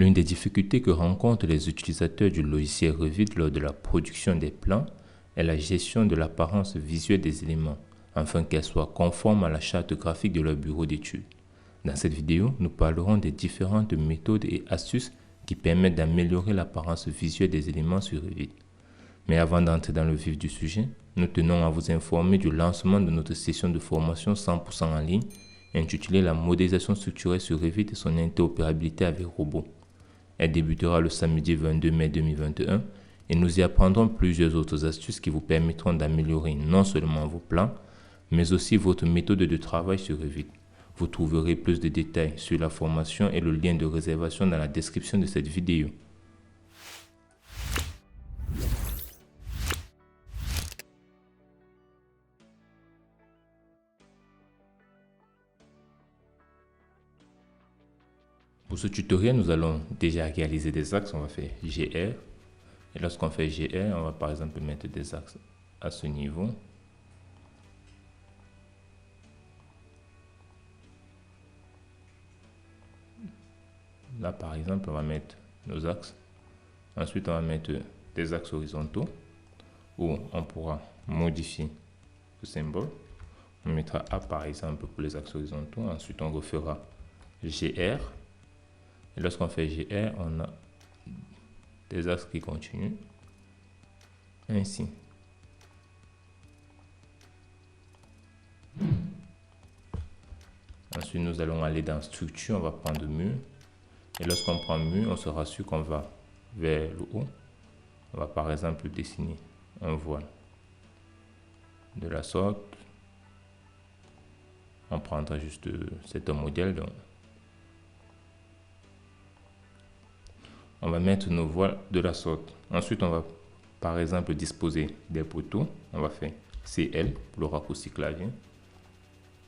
L'une des difficultés que rencontrent les utilisateurs du logiciel Revit lors de la production des plans est la gestion de l'apparence visuelle des éléments, afin qu'elle soit conforme à la charte graphique de leur bureau d'études. Dans cette vidéo, nous parlerons des différentes méthodes et astuces qui permettent d'améliorer l'apparence visuelle des éléments sur Revit. Mais avant d'entrer dans le vif du sujet, nous tenons à vous informer du lancement de notre session de formation 100% en ligne intitulée La modélisation structurelle sur Revit et son interopérabilité avec robots. Elle débutera le samedi 22 mai 2021 et nous y apprendrons plusieurs autres astuces qui vous permettront d'améliorer non seulement vos plans, mais aussi votre méthode de travail sur Revit. Vous trouverez plus de détails sur la formation et le lien de réservation dans la description de cette vidéo. Pour ce tutoriel, nous allons déjà réaliser des axes. On va faire GR. Et lorsqu'on fait GR, on va par exemple mettre des axes à ce niveau. Là, par exemple, on va mettre nos axes. Ensuite, on va mettre des axes horizontaux où on pourra modifier le symbole. On mettra A, par exemple, pour les axes horizontaux. Ensuite, on refera GR. Et lorsqu'on fait GR, on a des axes qui continuent ainsi. Ensuite, nous allons aller dans structure, on va prendre mur. Et lorsqu'on prend mur, on se rassure qu'on va vers le haut. On va par exemple dessiner un voile de la sorte. On prendra juste c'est un modèle. Donc on va mettre nos voiles de la sorte. Ensuite, on va par exemple disposer des poteaux. On va faire CL pour le raccourci clavier.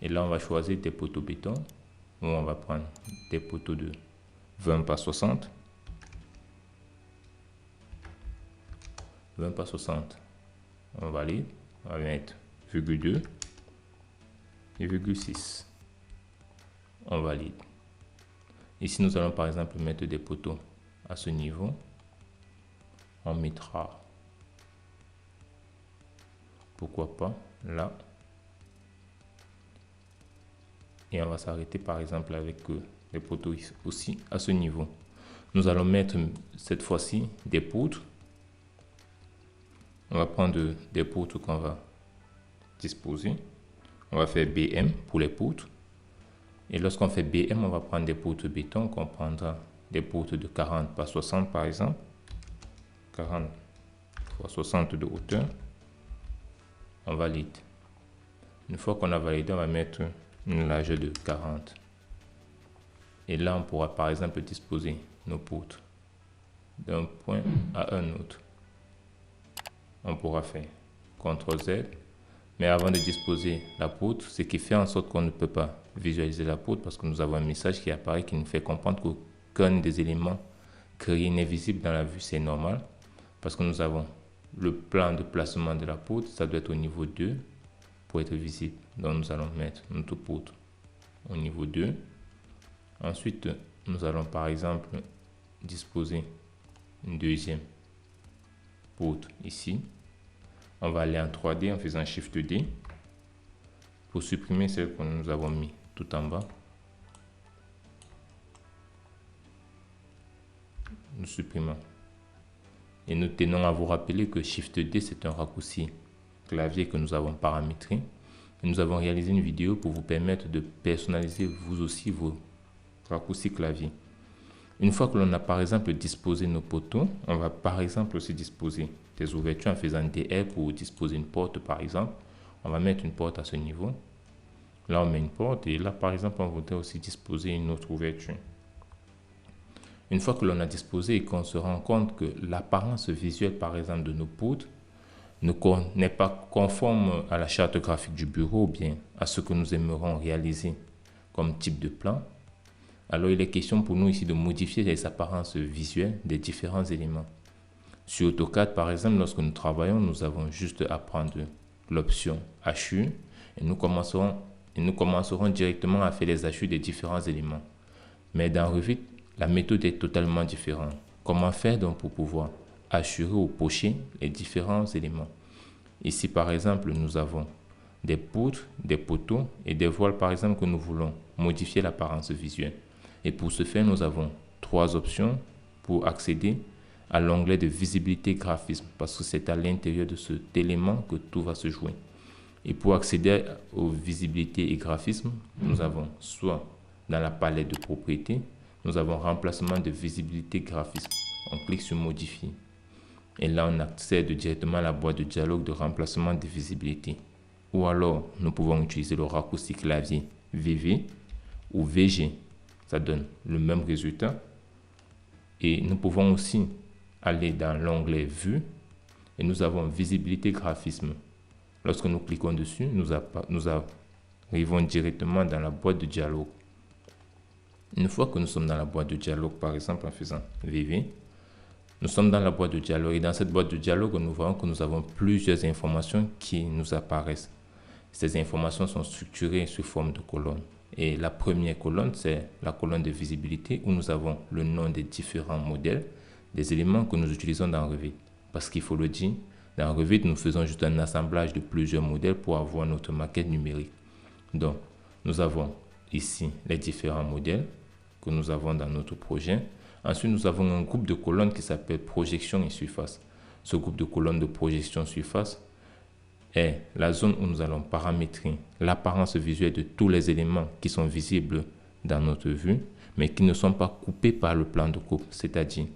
Et là, on va choisir des poteaux béton. Où on va prendre des poteaux de 20 par 60. 20 par 60. On valide. On va mettre virgule 2 et virgule 6. On valide. Ici, nous allons par exemple mettre des poteaux à ce niveau. On mettra, pourquoi pas, là. Et on va s'arrêter par exemple avec les poteaux aussi à ce niveau. Nous allons mettre cette fois-ci des poutres. On va prendre des poutres qu'on va disposer. On va faire BM pour les poutres. Et lorsqu'on fait BM, on va prendre des poutres béton qu'on prendra des poutres de 40 par 60 par exemple. 40 par 60 de hauteur. On valide. Une fois qu'on a validé, on va mettre une largeur de 40. Et là, on pourra par exemple disposer nos poutres d'un point à un autre. On pourra faire CTRL Z. Mais avant de disposer la poutre, ce qui fait en sorte qu'on ne peut pas visualiser la poutre parce que nous avons un message qui apparaît qui nous fait comprendre qu'aucun des éléments créés n'est visible dans la vue. C'est normal parce que nous avons le plan de placement de la poutre. Ça doit être au niveau 2 pour être visible. Donc nous allons mettre notre poutre au niveau 2. Ensuite, nous allons par exemple disposer une deuxième poutre ici. On va aller en 3D en faisant Shift D pour supprimer celle que nous avons mis tout en bas. Nous supprimons. Et nous tenons à vous rappeler que Shift D, c'est un raccourci clavier que nous avons paramétré. Et nous avons réalisé une vidéo pour vous permettre de personnaliser vous aussi vos raccourcis clavier. Une fois que l'on a par exemple disposé nos poteaux, on va par exemple aussi disposer des ouvertures en faisant DR pour disposer une porte par exemple. On va mettre une porte à ce niveau. Là, on met une porte et là, par exemple, on voudrait aussi disposer une autre ouverture. Une fois que l'on a disposé et qu'on se rend compte que l'apparence visuelle, par exemple, de nos poutres n'est pas conforme à la charte graphique du bureau ou bien à ce que nous aimerons réaliser comme type de plan, alors il est question pour nous ici de modifier les apparences visuelles des différents éléments. Sur AutoCAD, par exemple, lorsque nous travaillons, nous avons juste à prendre l'option hachure et nous commencerons directement à faire les hachures des différents éléments. Mais dans Revit, la méthode est totalement différente. Comment faire donc pour pouvoir assurer ou pocher les différents éléments? Ici, par exemple, nous avons des poutres, des poteaux et des voiles, par exemple, que nous voulons modifier l'apparence visuelle. Et pour ce faire, nous avons 3 options pour accéder à l'onglet de visibilité graphisme, parce que c'est à l'intérieur de cet élément que tout va se jouer. Et pour accéder aux visibilités et graphismes, nous avons soit dans la palette de propriétés, nous avons remplacement de visibilité graphisme. On clique sur modifier. Et là, on accède directement à la boîte de dialogue de remplacement de visibilité. Ou alors, nous pouvons utiliser le raccourci clavier VV ou VG. Ça donne le même résultat. Et nous pouvons aussi aller dans l'onglet Vue et nous avons visibilité graphisme. Lorsque nous cliquons dessus, nous arrivons directement dans la boîte de dialogue. Une fois que nous sommes dans la boîte de dialogue, par exemple en faisant VV, nous sommes dans la boîte de dialogue et dans cette boîte de dialogue, nous voyons que nous avons plusieurs informations qui nous apparaissent. Ces informations sont structurées sous forme de colonnes. Et la première colonne, c'est la colonne de visibilité où nous avons le nom des différents modèles, des éléments que nous utilisons dans Revit. Parce qu'il faut le dire, dans Revit, nous faisons juste un assemblage de plusieurs modèles pour avoir notre maquette numérique. Donc, nous avons ici les différents modèles que nous avons dans notre projet. Ensuite, nous avons un groupe de colonnes qui s'appelle projection et surface. Ce groupe de colonnes de projection surface est la zone où nous allons paramétrer l'apparence visuelle de tous les éléments qui sont visibles dans notre vue, mais qui ne sont pas coupés par le plan de coupe. C'est-à-dire,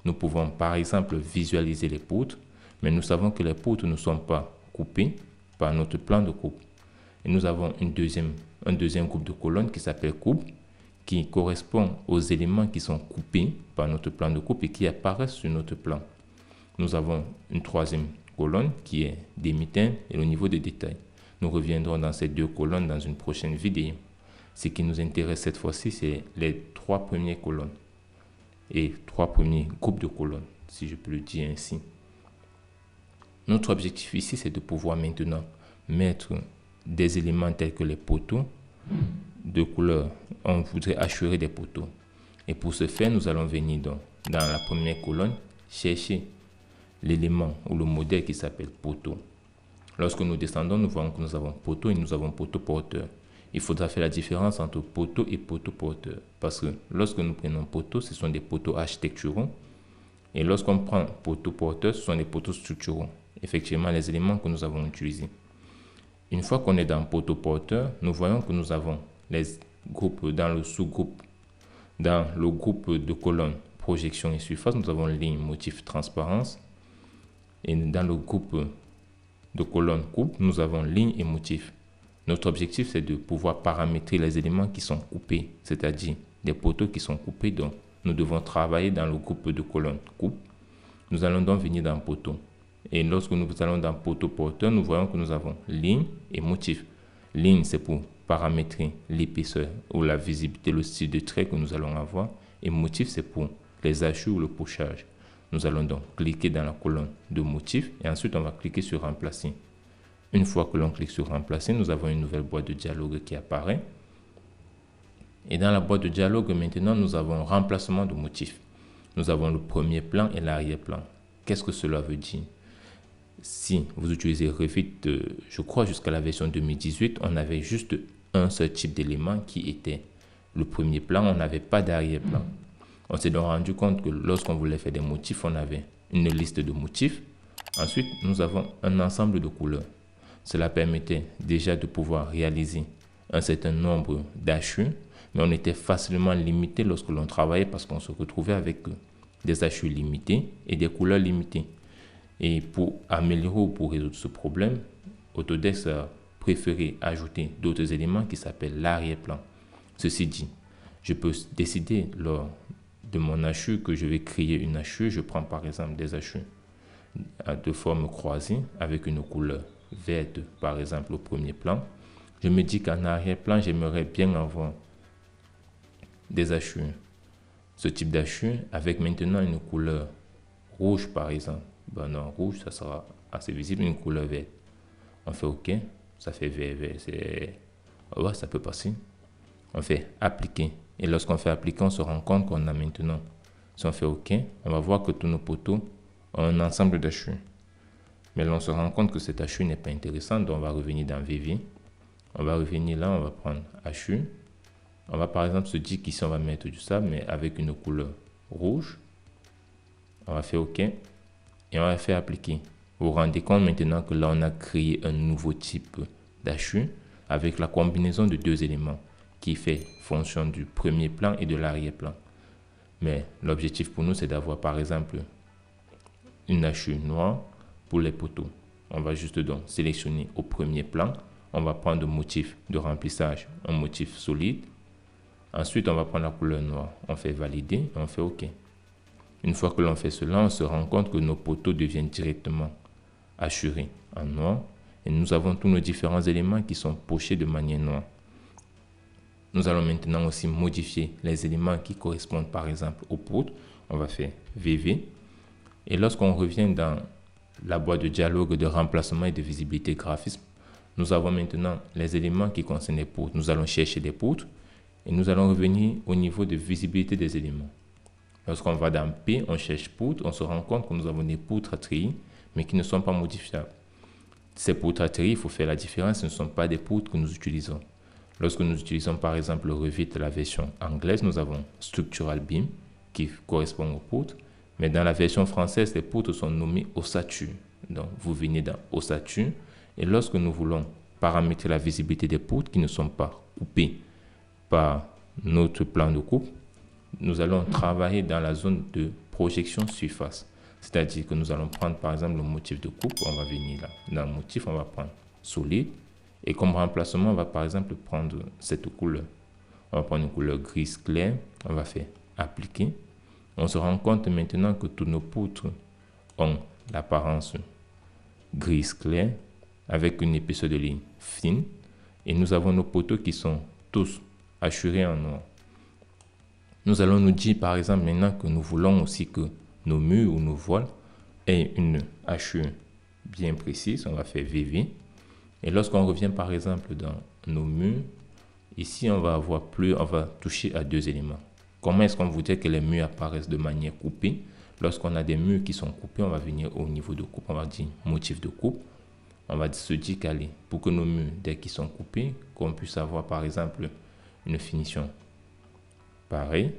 nous pouvons par exemple visualiser les poutres, mais nous savons que les poutres ne sont pas coupées par notre plan de coupe. Et nous avons un deuxième groupe de colonnes qui s'appelle coupe, qui correspond aux éléments qui sont coupés par notre plan de coupe et qui apparaissent sur notre plan. Nous avons une troisième colonne qui est d'émitter et le niveau de détail. Nous reviendrons dans ces 2 colonnes dans une prochaine vidéo. Ce qui nous intéresse cette fois-ci, c'est les 3 premières colonnes et 3 premiers groupes de colonnes, si je peux le dire ainsi. Notre objectif ici, c'est de pouvoir maintenant mettre des éléments tels que les poteaux de couleur. On voudrait assurer des poteaux. Et pour ce faire, nous allons venir dans la première colonne, chercher l'élément ou le modèle qui s'appelle poteau. Lorsque nous descendons, nous voyons que nous avons poteau et nous avons poteau porteur. Il faudra faire la différence entre poteau et poteau porteur. Parce que lorsque nous prenons poteau, ce sont des poteaux architecturaux. Et lorsqu'on prend poteau porteur, ce sont des poteaux structuraux. Effectivement, les éléments que nous avons utilisés. Une fois qu'on est dans poteau porteur, nous voyons que nous avons les groupes dans le sous-groupe. Dans le groupe de colonnes projection et surface, nous avons ligne, motif, transparence. Et dans le groupe de colonnes coupe, nous avons ligne et motif. Notre objectif, c'est de pouvoir paramétrer les éléments qui sont coupés, c'est-à-dire des poteaux qui sont coupés. Donc, nous devons travailler dans le groupe de colonnes coupe. Nous allons donc venir dans poteau. Et lorsque nous allons dans poteau porteur, nous voyons que nous avons ligne et motif. Ligne, c'est pour paramétrer l'épaisseur ou la visibilité, le style de trait que nous allons avoir. Et motif, c'est pour les hachures ou le pochage. Nous allons donc cliquer dans la colonne de motif et ensuite on va cliquer sur remplacer. Une fois que l'on clique sur remplacer, nous avons une nouvelle boîte de dialogue qui apparaît. Et dans la boîte de dialogue, maintenant, nous avons remplacement de motif. Nous avons le premier plan et l'arrière-plan. Qu'est-ce que cela veut dire? Si vous utilisez Revit, je crois jusqu'à la version 2018, on avait juste un seul type d'élément qui était le premier plan, on n'avait pas d'arrière-plan. On s'est donc rendu compte que lorsqu'on voulait faire des motifs, on avait une liste de motifs. Ensuite, nous avons un ensemble de couleurs. Cela permettait déjà de pouvoir réaliser un certain nombre d'hachures, mais on était facilement limité lorsque l'on travaillait parce qu'on se retrouvait avec des hachures limitées et des couleurs limitées. Et pour améliorer ou pour résoudre ce problème, Autodesk a préféré ajouter d'autres éléments qui s'appellent l'arrière-plan. Ceci dit, je peux décider lors de mon hachure que je vais créer une hachure. Je prends par exemple des hachures de forme croisée avec une couleur verte, par exemple au premier plan. Je me dis qu'en arrière-plan, j'aimerais bien avoir des hachures. Ce type d'hachure avec maintenant une couleur rouge par exemple. Ben non, rouge, ça sera assez visible, une couleur verte. On fait OK, ça fait vert, c'est... Ouais, ça peut passer. On fait appliquer Et lorsqu'on fait appliquer, on se rend compte qu'on a maintenant, si on fait OK, on va voir que tous nos poteaux ont un ensemble d'hachures. Mais là, on se rend compte que cet hachure n'est pas intéressant, donc on va revenir dans VV. On va revenir là, on va prendre hachure. On va par exemple se dire qu'ici, on va mettre du sable, mais avec une couleur rouge. On va faire OK et on va faire appliquer. Vous vous rendez compte maintenant que là, on a créé un nouveau type d'hachure avec la combinaison de deux éléments qui fait fonction du premier plan et de l'arrière-plan. Mais l'objectif pour nous, c'est d'avoir par exemple une hachure noire pour les poteaux. On va juste donc sélectionner au premier plan. On va prendre le motif de remplissage, un motif solide. Ensuite, on va prendre la couleur noire. On fait valider et on fait OK. Une fois que l'on fait cela, on se rend compte que nos poteaux deviennent directement hachurés en noir. Et nous avons tous nos différents éléments qui sont pochés de manière noire. Nous allons maintenant aussi modifier les éléments qui correspondent par exemple aux poutres. On va faire VV. Et lorsqu'on revient dans la boîte de dialogue de remplacement et de visibilité graphisme, nous avons maintenant les éléments qui concernent les poutres. Nous allons chercher des poutres et nous allons revenir au niveau de visibilité des éléments. Lorsqu'on va dans P, on cherche poutres, on se rend compte que nous avons des poutres à trier, mais qui ne sont pas modifiables. Ces poutres à trier, il faut faire la différence, ce ne sont pas des poutres que nous utilisons. Lorsque nous utilisons par exemple le Revit, la version anglaise, nous avons Structural Beam qui correspond aux poutres, mais dans la version française, les poutres sont nommées ossature. Donc vous venez dans ossature et lorsque nous voulons paramétrer la visibilité des poutres qui ne sont pas coupées par notre plan de coupe, nous allons travailler dans la zone de projection surface. C'est-à-dire que nous allons prendre par exemple le motif de coupe, on va venir là. Dans le motif, on va prendre solide. Et comme remplacement, on va par exemple prendre cette couleur. On va prendre une couleur grise claire, on va faire appliquer. On se rend compte maintenant que tous nos poutres ont l'apparence grise claire avec une épaisseur de ligne fine. Et nous avons nos poteaux qui sont tous hachurés en noir. Nous allons nous dire par exemple maintenant que nous voulons aussi que nos murs ou nos voiles aient une hachure bien précise. On va faire VV. Et lorsqu'on revient par exemple dans nos murs, ici on va toucher à deux éléments. Comment est-ce qu'on voudrait que les murs apparaissent de manière coupée? Lorsqu'on a des murs qui sont coupés, on va venir au niveau de coupe, on va dire motif de coupe. On va se dire qu'allez, pour que nos murs, dès qu'ils sont coupés, qu'on puisse avoir par exemple une finition pareille.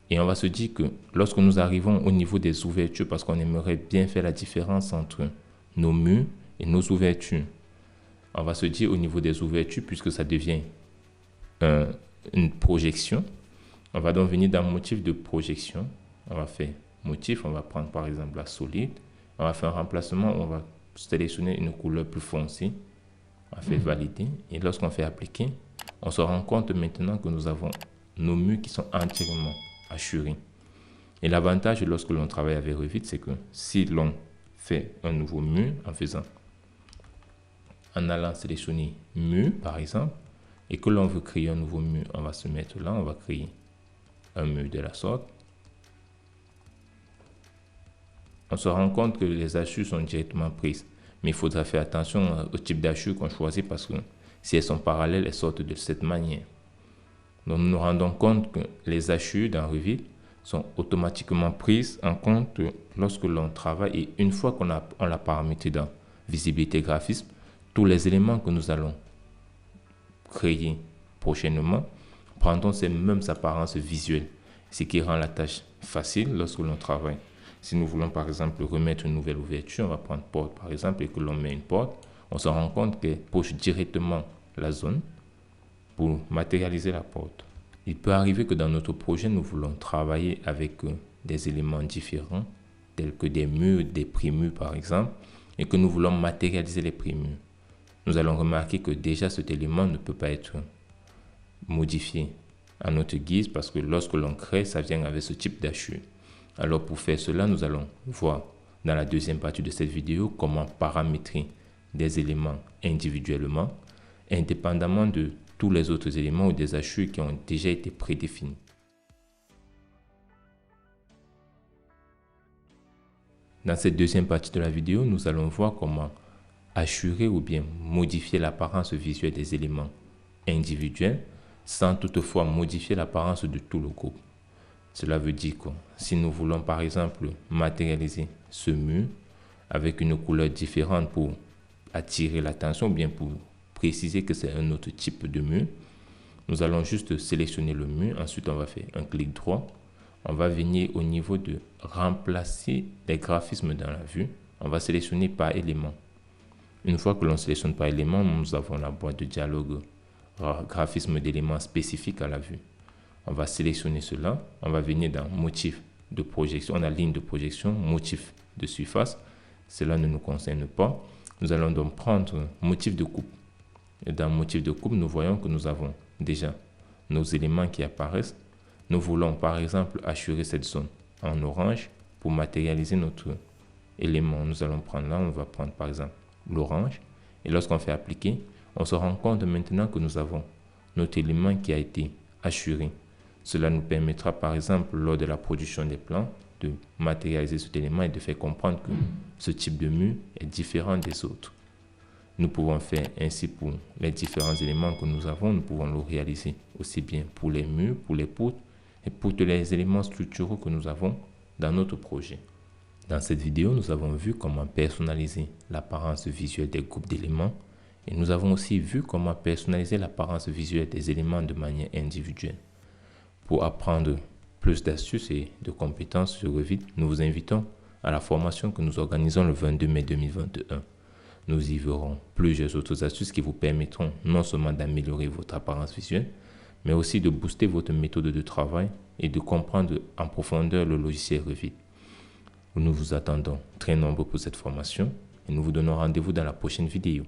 Et on va se dire que lorsque nous arrivons au niveau des ouvertures, parce qu'on aimerait bien faire la différence entre nos murs et nos ouvertures, on va se dire au niveau des ouvertures, puisque ça devient une projection, on va donc venir dans motif de projection. On va faire motif, on va prendre par exemple la solide. On va faire un remplacement, on va sélectionner une couleur plus foncée. On va faire valider. Et lorsqu'on fait appliquer, on se rend compte maintenant que nous avons nos murs qui sont entièrement hachurés. Et l'avantage lorsque l'on travaille avec Revit, c'est que si l'on fait un nouveau mur en allant sélectionner mur par exemple, et que l'on veut créer un nouveau mur, on va se mettre là, on va créer un mur de la sorte. On se rend compte que les hachures sont directement prises, mais il faudra faire attention au type d'hachure qu'on choisit parce que si elles sont parallèles, elles sortent de cette manière. Donc nous nous rendons compte que les hachures dans Revit sont automatiquement prises en compte lorsque l'on travaille et une fois qu'on l'a paramétré dans visibilité graphisme, tous les éléments que nous allons créer prochainement prendront ces mêmes apparences visuelles, ce qui rend la tâche facile lorsque l'on travaille. Si nous voulons par exemple remettre une nouvelle ouverture, on va prendre porte par exemple et que l'on met une porte, on se rend compte qu'elle poche directement la zone pour matérialiser la porte. Il peut arriver que dans notre projet, nous voulons travailler avec des éléments différents, tels que des murs, des prémurs par exemple, et que nous voulons matérialiser les prémurs. Nous allons remarquer que déjà cet élément ne peut pas être modifié à notre guise parce que lorsque l'on crée, ça vient avec ce type d'hachure. Alors pour faire cela, nous allons voir dans la deuxième partie de cette vidéo comment paramétrer des éléments individuellement, indépendamment de tous les autres éléments ou des hachures qui ont déjà été prédéfinis. Dans cette deuxième partie de la vidéo, nous allons voir comment hachurer ou bien modifier l'apparence visuelle des éléments individuels sans toutefois modifier l'apparence de tout le groupe. Cela veut dire que si nous voulons par exemple matérialiser ce mur avec une couleur différente pour attirer l'attention, ou bien pour préciser que c'est un autre type de mur, nous allons juste sélectionner le mur. Ensuite, on va faire un clic droit. On va venir au niveau de remplacer les graphismes dans la vue. On va sélectionner par élément. Une fois que l'on sélectionne par élément, nous avons la boîte de dialogue graphisme d'éléments spécifiques à la vue. On va sélectionner cela. On va venir dans motif de projection. On a ligne de projection, motif de surface. Cela ne nous concerne pas. Nous allons donc prendre motif de coupe. Et dans motif de coupe, nous voyons que nous avons déjà nos éléments qui apparaissent. Nous voulons par exemple assurer cette zone en orange pour matérialiser notre élément. Nous allons prendre là, on va prendre par exemple l'orange. Et lorsqu'on fait appliquer, on se rend compte maintenant que nous avons notre élément qui a été assuré. Cela nous permettra par exemple lors de la production des plans de matérialiser cet élément et de faire comprendre que ce type de mur est différent des autres. Nous pouvons faire ainsi pour les différents éléments que nous avons. Nous pouvons le réaliser aussi bien pour les murs, pour les poutres et pour tous les éléments structuraux que nous avons dans notre projet. Dans cette vidéo, nous avons vu comment personnaliser l'apparence visuelle des groupes d'éléments et nous avons aussi vu comment personnaliser l'apparence visuelle des éléments de manière individuelle. Pour apprendre plus d'astuces et de compétences sur Revit, nous vous invitons à la formation que nous organisons le 22 mai 2021. Nous y verrons plusieurs autres astuces qui vous permettront non seulement d'améliorer votre apparence visuelle, mais aussi de booster votre méthode de travail et de comprendre en profondeur le logiciel Revit. Nous vous attendons très nombreux pour cette formation et nous vous donnons rendez-vous dans la prochaine vidéo.